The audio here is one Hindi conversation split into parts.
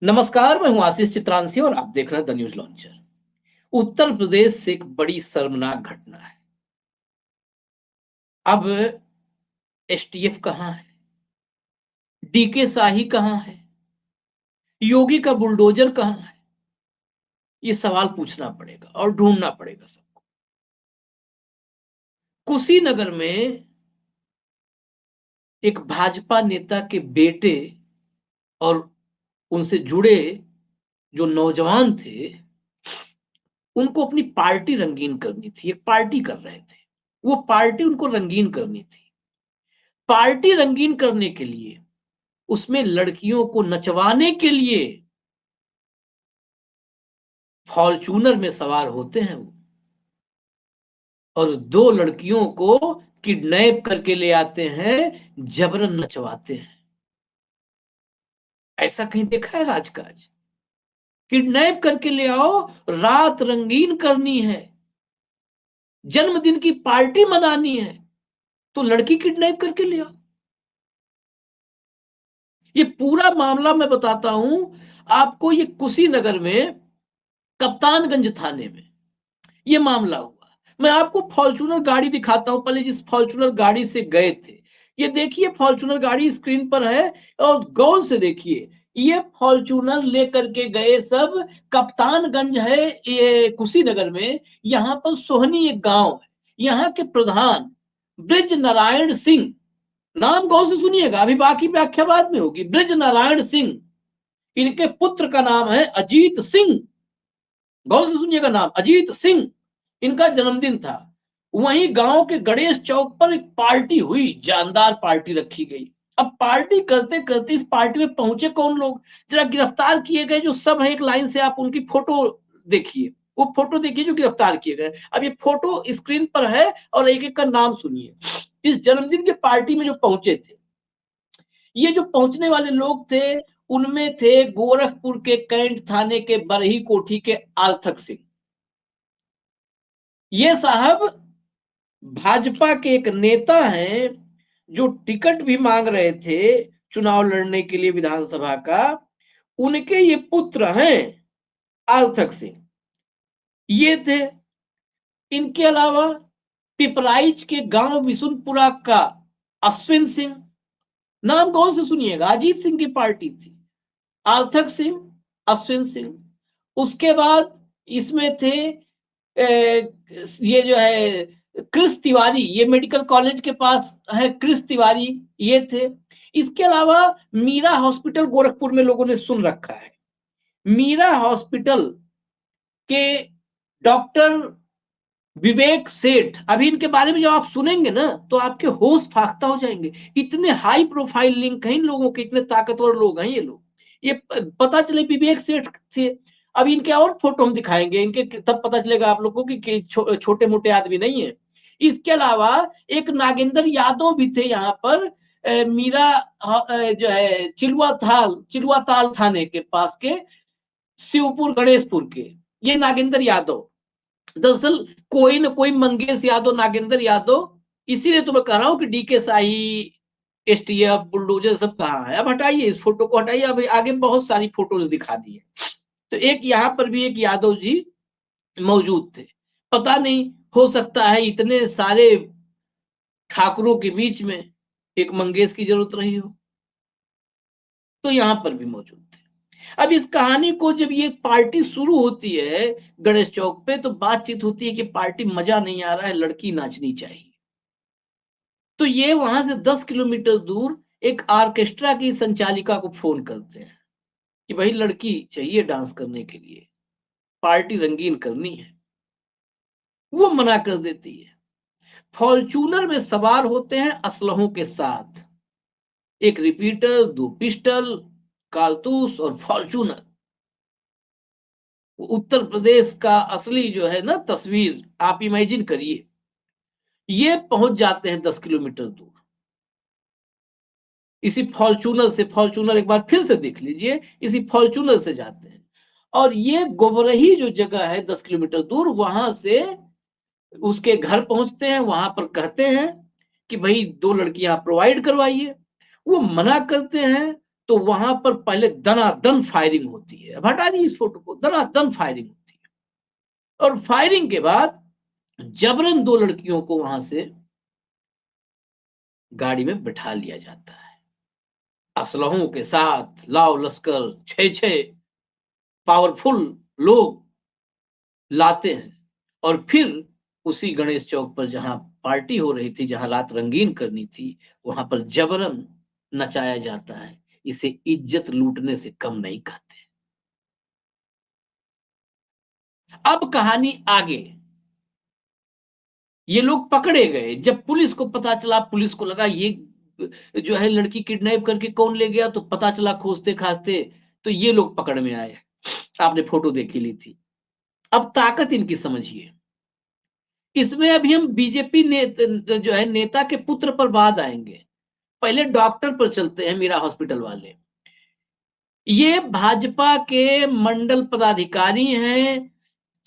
नमस्कार, मैं हूं आशीष चित्रांशी और आप देख रहे हैं the news launcher. Uttar Pradesh से एक बड़ी शर्मनाक घटना है। अब एसटीएफ कहां है? डीके शाही कहां है? योगी का बुलडोजर कहां है? ये सवाल पूछना पड़ेगा और ढूंढना पड़ेगा सबको। कुशीनगर में एक भाजपा नेता के बेटे और उनसे जुड़े जो नौजवान थे, उनको अपनी पार्टी रंगीन करनी थी। एक पार्टी कर रहे थे, वो पार्टी उनको रंगीन करनी थी। पार्टी रंगीन करने के लिए, उसमें लड़कियों को नचवाने के लिए फॉर्च्यूनर में सवार होते हैं वो, और दो लड़कियों को किडनैप करके ले आते हैं, जबरन नचवाते हैं। ऐसा कहीं देखा है राजकाज? किडनैप करके ले आओ, रात रंगीन करनी है, जन्मदिन की पार्टी मनानी है, तो लड़की किडनैप करके ले आओ। ये पूरा मामला मैं बताता हूं आपको। ये कुशीनगर में कप्तानगंज थाने में ये मामला हुआ। मैं आपको फॉर्च्यूनर गाड़ी दिखाता हूं। पहले जिस फॉर्च्यूनर गाड़ी से गए थे, ये देखिए फॉर्च्यूनर गाड़ी स्क्रीन पर है, और गौर से देखिए। ये फॉर्च्यूनर लेकर के गए सब कप्तानगंज है, ये कुशीनगर में। यहां पर सोहनी एक गांव है। यहाँ के प्रधान ब्रिज नारायण सिंह, नाम गौर से सुनिएगा, अभी बाकी व्याख्या बाद में होगी। ब्रिज नारायण सिंह, इनके पुत्र का नाम है अजीत सिंह। गौर से सुनिएगा, नाम अजीत सिंह। इनका जन्मदिन था। वहीं गांव के गणेश चौक पर एक पार्टी हुई, जानदार पार्टी रखी गई। अब पार्टी करते करते इस पार्टी में पहुंचे कौन लोग? जरा गिरफ्तार किए गए जो सब है, एक लाइन से आप उनकी फोटो देखिए। वो फोटो देखिए जो गिरफ्तार किए गए। अब ये फोटो स्क्रीन पर है और एक एक का नाम सुनिए। इस जन्मदिन के पार्टी में जो पहुंचे थे, ये जो पहुंचने वाले लोग थे, उनमें थे गोरखपुर के कैंट थाने के बरही कोठी के आर्थक सिंह। ये साहब भाजपा के एक नेता हैं, जो टिकट भी मांग रहे थे चुनाव लड़ने के लिए विधानसभा का। उनके ये पुत्र हैं आर्थक सिंह, ये थे। इनके अलावा पिपराइच के गांव विशुनपुरा का अश्विन सिंह, नाम गौर से सुनिएगा, अजीत सिंह की पार्टी थी। आर्थक सिंह, अश्विन सिंह। उसके बाद इसमें थे ये जो है क्रिस तिवारी, ये मेडिकल कॉलेज के पास है क्रिस तिवारी, ये थे। इसके अलावा मीरा हॉस्पिटल गोरखपुर में लोगों ने सुन रखा है। मीरा हॉस्पिटल के डॉक्टर विवेक सेठ, अभी इनके बारे में जब आप सुनेंगे ना तो आपके होश फाख्ता हो जाएंगे। इतने हाई प्रोफाइल लिंक हैं इन लोगों के, इतने ताकतवर लोग हैं ये लोग। ये पता चले विवेक सेठ थे। अब इनके और फोटो हम दिखाएंगे इनके, तब पता चलेगा आप लोगों को कि छोटे मोटे आदमी नहीं है। इसके अलावा एक नागेंद्र यादव भी थे यहाँ पर, मीरा जो है चिलुआ ताल थाने के पास के शिवपुर गणेशपुर के, ये नागेंद्र यादव। दरअसल कोई ना कोई मंगेश यादव, नागेंद्र यादव, इसीलिए तो मैं कह रहा हूं कि डीके शाही, एसटीएफ, बुलडोजर सब कहाँ है। अब हटाइए इस फोटो को, हटाइए। अब आगे बहुत सारी फोटोज दिखा दी है। तो एक यहाँ पर भी एक यादव जी मौजूद थे। पता नहीं, हो सकता है इतने सारे ठाकुरों के बीच में एक मंगेश की जरूरत रही हो, तो यहां पर भी मौजूद थे। अब इस कहानी को जब ये पार्टी शुरू होती है गणेश चौक पे, तो बातचीत होती है कि पार्टी मजा नहीं आ रहा है, लड़की नाचनी चाहिए। तो ये वहां से 10 किलोमीटर दूर एक ऑर्केस्ट्रा की संचालिका को फोन करते हैं कि भाई लड़की चाहिए डांस करने के लिए, पार्टी रंगीन करनी है। वो मना कर देती है। फॉर्च्यूनर में सवार होते हैं असलहों के साथ, एक रिपीटर, दो पिस्टल, कारतूस और फॉर्च्यूनर। उत्तर प्रदेश का असली जो है ना तस्वीर आप इमेजिन करिए। ये पहुंच जाते हैं 10 किलोमीटर दूर इसी फॉर्च्यूनर से। फॉर्च्यूनर एक बार फिर से देख लीजिए, इसी फॉर्च्यूनर से जाते हैं और ये गोबरही जो जगह है 10 किलोमीटर दूर, वहां से उसके घर पहुंचते हैं। वहां पर कहते हैं कि भाई 2 लड़कियां प्रोवाइड करवाइए। वो मना करते हैं तो वहां पर पहले दनादन फायरिंग होती है। अब हटा दी इस फोटो को, दनादन फायरिंग होती है और फायरिंग के बाद जबरन दो लड़कियों को वहां से गाड़ी में बिठा लिया जाता है, असलहों के साथ, लाव लश्कर, छह पावरफुल लोग लाते हैं और फिर उसी गणेश चौक पर जहां पार्टी हो रही थी, जहां रात रंगीन करनी थी, वहां पर जबरन नचाया जाता है। इसे इज्जत लूटने से कम नहीं कहते। अब कहानी आगे, ये लोग पकड़े गए। जब पुलिस को पता चला, पुलिस को लगा ये जो है लड़की किडनैप करके कौन ले गया, तो पता चला खोजते खाजते तो ये लोग पकड़ में आए। आपने फोटो देखी ली थी। अब ताकत इनकी समझिए। इसमें अभी हम बीजेपी जो है नेता के पुत्र पर बाद आएंगे। पहले डॉक्टर पर चलते हैं, मीरा हॉस्पिटल वाले। ये भाजपा के मंडल पदाधिकारी हैं,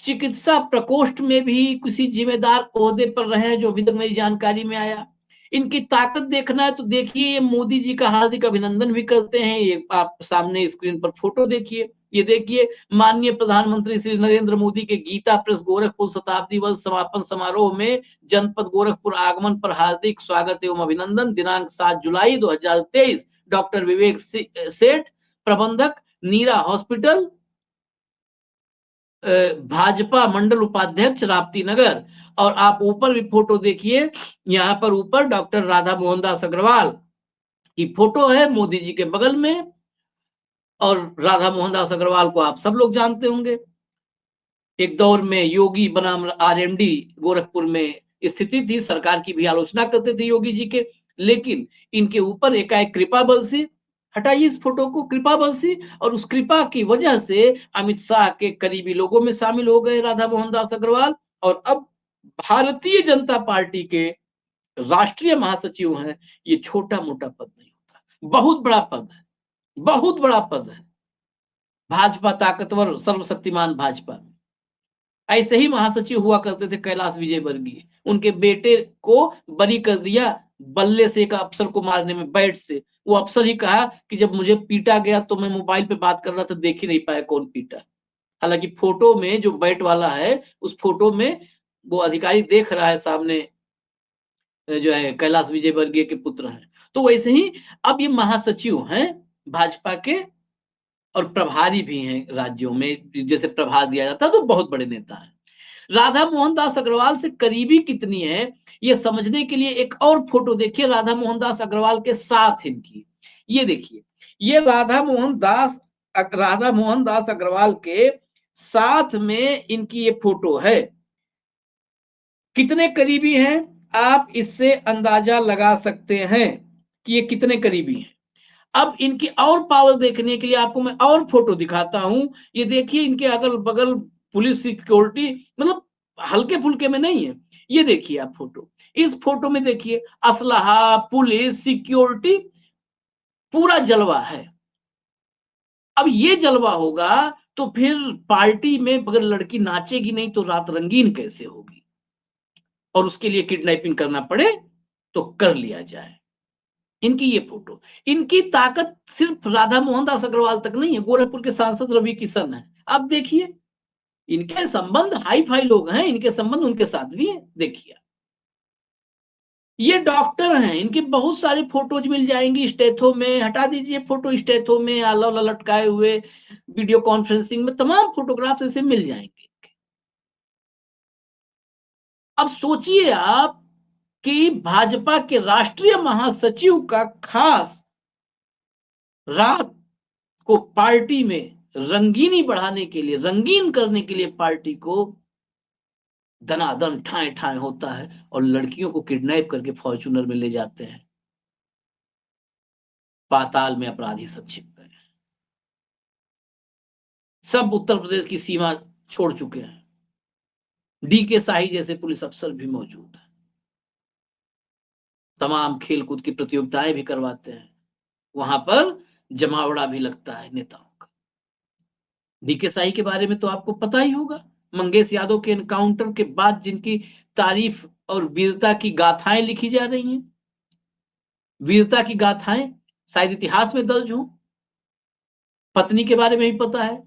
चिकित्सा प्रकोष्ठ में भी किसी जिम्मेदार ओहदे पर रहे हैं, जो अभी तक मेरी जानकारी में आया। इनकी ताकत देखना है तो देखिए, ये मोदी जी का हार्दिक अभिनंदन भी करते हैं। ये आप सामने स्क्रीन पर फोटो देखिए। ये देखिए, माननीय प्रधानमंत्री श्री नरेंद्र मोदी के गीता प्रेस गोरखपुर शताब्दी वर्ष समापन समारोह में जनपद गोरखपुर आगमन पर हार्दिक स्वागत एवं अभिनंदन। दिनांक 7 जुलाई 2023। डॉक्टर विवेक सेठ, प्रबंधक, नीरा हॉस्पिटल, भाजपा मंडल उपाध्यक्ष, राप्ती नगर। और आप ऊपर भी फोटो देखिए, यहाँ पर ऊपर डॉक्टर राधा मोहन दास अग्रवाल की फोटो है मोदी जी के बगल में। और राधा मोहन दास अग्रवाल को आप सब लोग जानते होंगे। एक दौर में योगी बनाम आरएमडी गोरखपुर में स्थिति थी, सरकार की भी आलोचना करते थे योगी जी के, लेकिन इनके ऊपर एकाएक कृपा बरसी। हटाइए इस फोटो को, कृपा बरसी, और उस कृपा की वजह से अमित शाह के करीबी लोगों में शामिल हो गए राधा मोहन दास अग्रवाल। और अब भारतीय जनता पार्टी के राष्ट्रीय महासचिव हैं। ये छोटा मोटा पद नहीं होता, बहुत बड़ा पद है, बहुत बड़ा पद है। भाजपा ताकतवर, सर्वशक्तिमान भाजपा। ऐसे ही महासचिव हुआ करते थे कैलाश विजयवर्गीय। उनके बेटे को बरी कर दिया बल्ले से, एक अफसर को मारने में, बैट से। वो अफसर ही कहा कि जब मुझे पीटा गया तो मैं मोबाइल पे बात कर रहा था, देख ही नहीं पाया कौन पीटा। हालांकि फोटो में जो बैट वाला है, उस फोटो में वो अधिकारी देख रहा है सामने, जो है कैलाश विजयवर्गीय के पुत्र हैं। तो वैसे ही अब ये महासचिव हैं भाजपा के, और प्रभारी भी हैं राज्यों में, जैसे प्रभार दिया जाता है, तो बहुत बड़े नेता हैं। राधा मोहन दास अग्रवाल से करीबी कितनी है, ये समझने के लिए एक और फोटो देखिए राधा मोहन दास अग्रवाल के साथ इनकी। ये देखिए, ये राधा मोहन दास अग्रवाल के साथ में इनकी ये फोटो है। कितने करीबी हैं, आप इससे अंदाजा लगा सकते हैं कि ये कितने करीबी हैं। अब इनकी और पावर देखने के लिए आपको मैं और फोटो दिखाता हूं। ये देखिए, इनके अगल बगल पुलिस सिक्योरिटी, मतलब हल्के फुल्के में नहीं है। ये देखिए आप फोटो, इस फोटो में देखिए, असलहा, पुलिस, सिक्योरिटी, पूरा जलवा है। अब ये जलवा होगा तो फिर पार्टी में अगर लड़की नाचेगी नहीं तो रात रंगीन कैसे होगी। और उसके लिए किडनैपिंग करना पड़े तो कर लिया जाए। इनकी ये फोटो, इनकी ताकत सिर्फ राधा मोहन दास अग्रवाल तक नहीं है, गोरखपुर के सांसद रवि किशन है। आप देखिए, इनके संबंध हाई फाई लोग हैं, इनके संबंध उनके साथ भी है। देखिए, ये डॉक्टर हैं, इनके बहुत सारे फोटोज मिल जाएंगी स्टेथो में। हटा दीजिए फोटो, स्टेथो में आला लटकाए हुए, वीडियो कॉन्फ्रेंसिंग में, तमाम फोटोग्राफ ऐसे मिल जाएंगे। अब सोचिए आप कि भाजपा के राष्ट्रीय महासचिव का खास रात को पार्टी में रंगीनी बढ़ाने के लिए, रंगीन करने के लिए पार्टी को दनादन ठाए ठाए होता है और लड़कियों को किडनैप करके फॉर्च्यूनर में ले जाते हैं। पाताल में अपराधी सब छिप गए, सब उत्तर प्रदेश की सीमा छोड़ चुके हैं। डी के शाही जैसे पुलिस अफसर भी मौजूद है। तमाम खेलकूद की प्रतियोगिताएं भी करवाते हैं, वहां पर जमावड़ा भी लगता है नेताओं का। डीके शाही के बारे में तो आपको पता ही होगा, मंगेश यादव के एनकाउंटर के बाद जिनकी तारीफ और वीरता की गाथाएं लिखी जा रही हैं, वीरता की गाथाएं शायद इतिहास में दर्ज हो। पत्नी के बारे में भी पता है।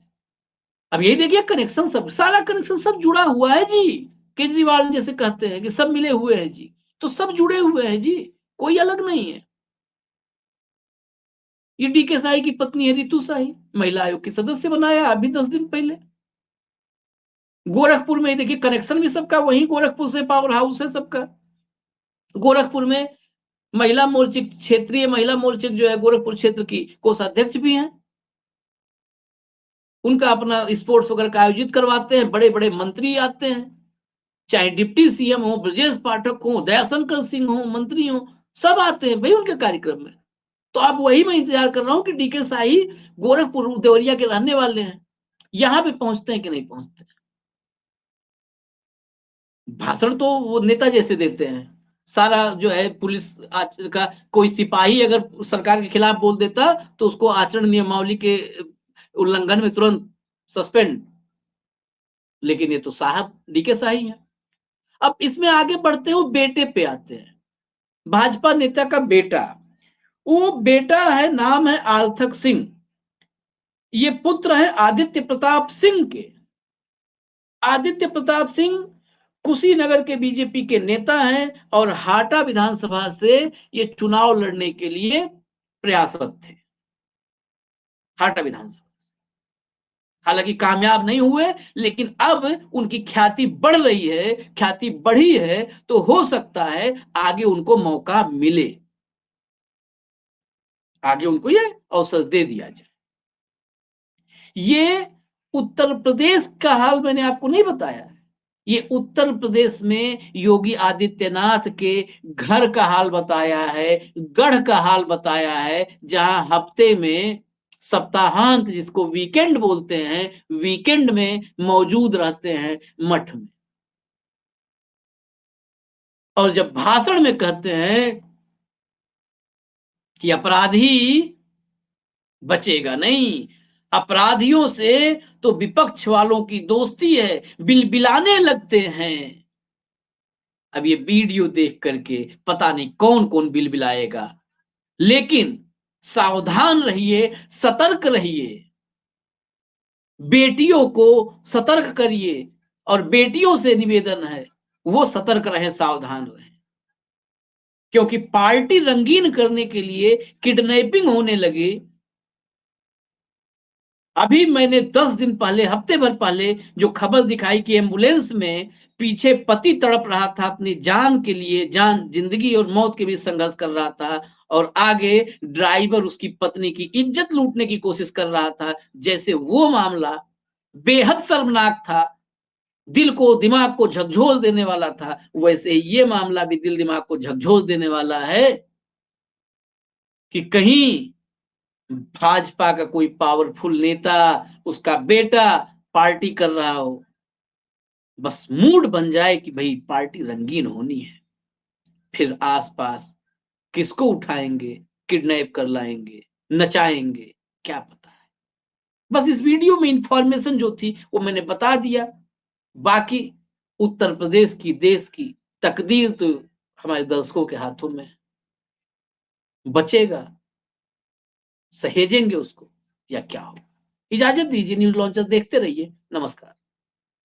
अब यही देखिए कनेक्शन, सब सारा कनेक्शन सब जुड़ा हुआ है जी। केजरीवाल जैसे कहते हैं कि सब मिले हुए हैं जी, तो सब जुड़े हुए हैं जी, कोई अलग नहीं है। ये डीके साही की पत्नी है रितु साही, महिला आयोग की सदस्य बनाया अभी 10 दिन पहले। गोरखपुर में देखिए कनेक्शन भी सबका वही गोरखपुर से पावर हाउस है सबका। गोरखपुर में महिला मोर्चे, क्षेत्रीय महिला मोर्चे जो है गोरखपुर क्षेत्र की कोषाध्यक्ष भी हैं। उनका अपना स्पोर्ट्स वगैरह का आयोजित करवाते हैं, बड़े-बड़े मंत्री आते हैं, चाहे डिप्टी सीएम हो, ब्रजेश पाठक हो, दयाशंकर सिंह हो, मंत्री हो, सब आते हैं भाई उनके कार्यक्रम में। तो अब वही मैं इंतजार कर रहा हूँ कि डीके शाही गोरखपुर देवरिया के रहने वाले हैं, यहाँ पे पहुँचते हैं कि नहीं पहुँचते। भाषण तो वो नेता जैसे देते हैं। सारा जो है पुलिस आज का कोई सिपाही अगर सरकार के खिलाफ बोल देता तो उसको आचरण नियमावली के उल्लंघन में तुरंत सस्पेंड। लेकिन ये तो साहब डीके शाही हैं। अब इसमें आगे बढ़ते हुए बेटे पे आते हैं। भाजपा नेता का बेटा, वो बेटा है, नाम है आर्थक सिंह। ये पुत्र है आदित्य प्रताप सिंह के। आदित्य प्रताप सिंह कुशीनगर के बीजेपी के नेता हैं और हाटा विधानसभा से ये चुनाव लड़ने के लिए प्रयासरत थे। हाटा विधानसभा, हालांकि कामयाब नहीं हुए, लेकिन अब उनकी ख्याति बढ़ रही है, ख्याति बढ़ी है, तो हो सकता है आगे उनको मौका मिले, आगे उनको ये अवसर दे दिया जाए। ये उत्तर प्रदेश का हाल मैंने आपको नहीं बताया है। ये उत्तर प्रदेश में योगी आदित्यनाथ के घर का हाल बताया है, गढ़ का हाल बताया है, जहां हफ्ते में सप्ताहांत जिसको वीकेंड बोलते हैं, वीकेंड में मौजूद रहते हैं मठ में। और जब भाषण में कहते हैं कि अपराधी बचेगा नहीं, अपराधियों से तो विपक्ष वालों की दोस्ती है, बिलबिलाने लगते हैं। अब ये वीडियो देख करके पता नहीं कौन-कौन बिलबिलाएगा, लेकिन सावधान रहिए, सतर्क रहिए। बेटियों को सतर्क करिए और बेटियों से निवेदन है, वो सतर्क रहें, सावधान रहें। क्योंकि पार्टी रंगीन करने के लिए किडनैपिंग होने लगी। अभी मैंने 10 दिन पहले, हफ्ते भर पहले जो खबर दिखाई कि एम्बुलेंस में पीछे पति तड़प रहा था अपनी जान के लिए, जान, जिंदगी और मौत के बीच संघर्ष कर रहा था, और आगे ड्राइवर उसकी पत्नी की इज्जत लूटने की कोशिश कर रहा था। जैसे वो मामला बेहद शर्मनाक था, दिल को, दिमाग को झकझोर देने वाला था, वैसे ही ये मामला भी दिल दिमाग को झकझोर देने वाला है कि कहीं भाजपा का कोई पावरफुल नेता, उसका बेटा पार्टी कर रहा हो, बस मूड बन जाए कि भाई पार्टी रंगीन होनी है, फिर आस-पास किसको उठाएँगे, किडनैप कर लाएँगे, नचाएँगे, क्या पता है। बस इस वीडियो में इन्फॉर्मेशन जो थी वो मैंने बता दिया। बाकी उत्तर प्रदेश की, देश की तकदीर तो हमारे दर्शकों के हाथों में है। बचेगा, सहेजेंगे उसको या क्या होगा? इजाज़त दीजिए, न्यूज़ लॉन्चर देखते रहिए। नमस्कार।